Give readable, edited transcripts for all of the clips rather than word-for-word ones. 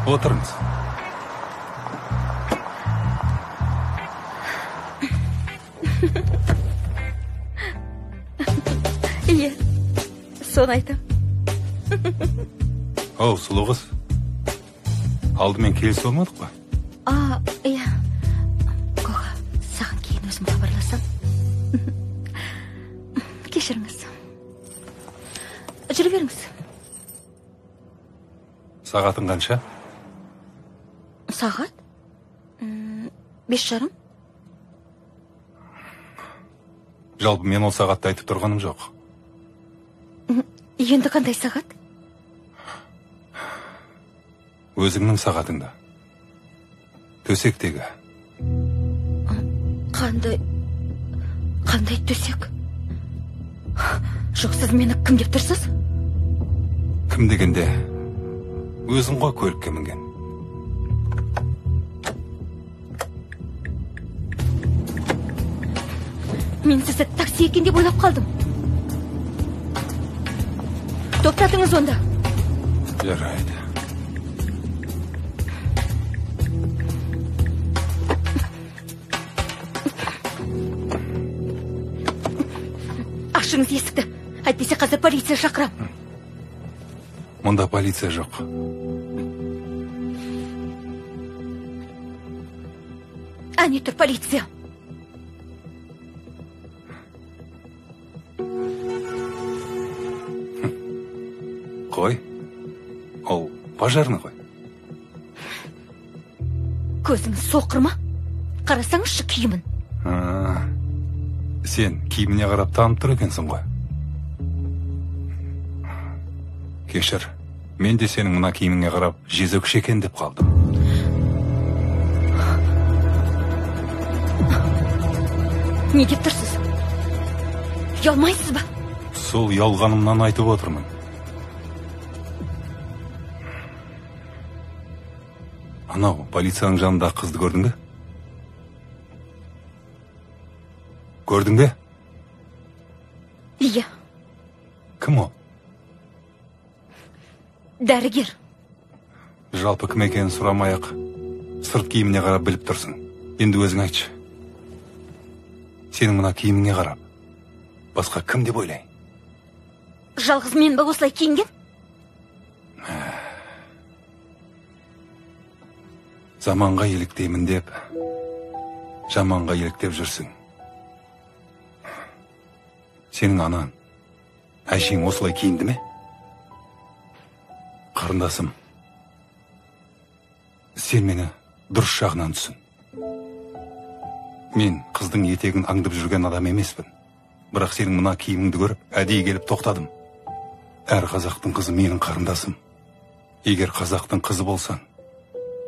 Отырыңыз. Иә, соны айтам. Оу, сұлу қыз. Алдымен келісе алмадық па? Иә. Коға, саған кейін өзім хабарласам. Кешіріңіз. Жүре беріңіз. Сағатың қанша? Сағат? 5:30. Жалпы мен ол сағатты айтып тұрғаным жоқ. Енді қандай сағат? Өзіңнің сағатыңда. Төсектегі. Қандай төсек? Жоқ, сіз мені кім деп тұрсыз? Кім дегенде? Өзің ғой көлікке мінген. Мен сізді такси екен деп ойлап қалдым. Тоқтатыңыз онда. Жарайды. Ашыңыз есікті. Әйтпесе қазір полиция шақырам. Мұнда полиция жоқ. Әне тұр полиция. Қой, ол пожарный ғой. Көзіңіз соқыр ма? Қарасаңызшы киімін. Сен киіміне қарап танып тұр екенсің ғой. Кешір, мен де сенің мына киіміңе қарап жезөкше екен деп қалдым. Не деп тұрсыз? Ұялмайсыз ба? Сол ұялғанымнан айтып отырмын. Анау полицияның жанындағы қызды көрдің бе? Көрдің бе? Иә. Кім ол? Дәрігер. Жалпы кім екенін сұрамай-ақ сырт киіміне қарап біліп тұрсың. Енді өзің айтшы. Сенің мына киіміңе қарап басқа кім деп ойлай? Жалғыз мен ба осылай киінген? Заманға еліктеймін деп, жаманға еліктеп жүрсің. Сенің анаң, әшең осылай киінді ме? Қарындасым, сен мені дұрыс жағынан түсін. Мен қыздың етегін аңдып жүрген адам емеспін. Бірақ сенің мына киіміңді көріп, әдейі келіп тоқтадым. Әр қазақтың қызы менің қарындасым. Егер қазақтың қызы болсаң,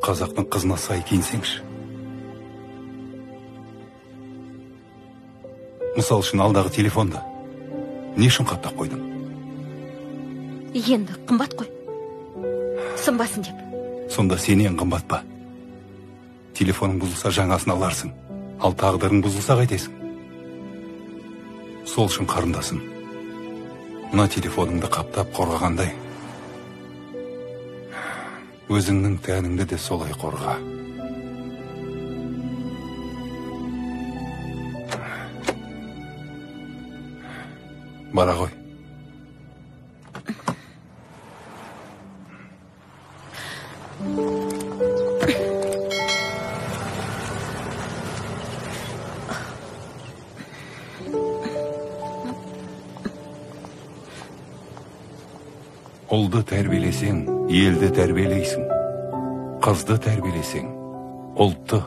қазақтың қызына сай киінсеңші. Мысал үшін алдағы телефонды не үшін қаптап қойдың? Енді қымбат қой. Сынбасын деп. Сонда сенен қымбат па? Телефоның бұзылса жаңасын аларсың. Ал тағдырың бұзылса қайтесің? Сол үшін қарындасым, мына телефоныңды қаптап қорғағандай, өзіңнің тәніңді де солай қорға. Бара ғой. Ұлды тәрбиелесең, елді тәрбиелейсің. Қызды тәрбиелесең, ұлтты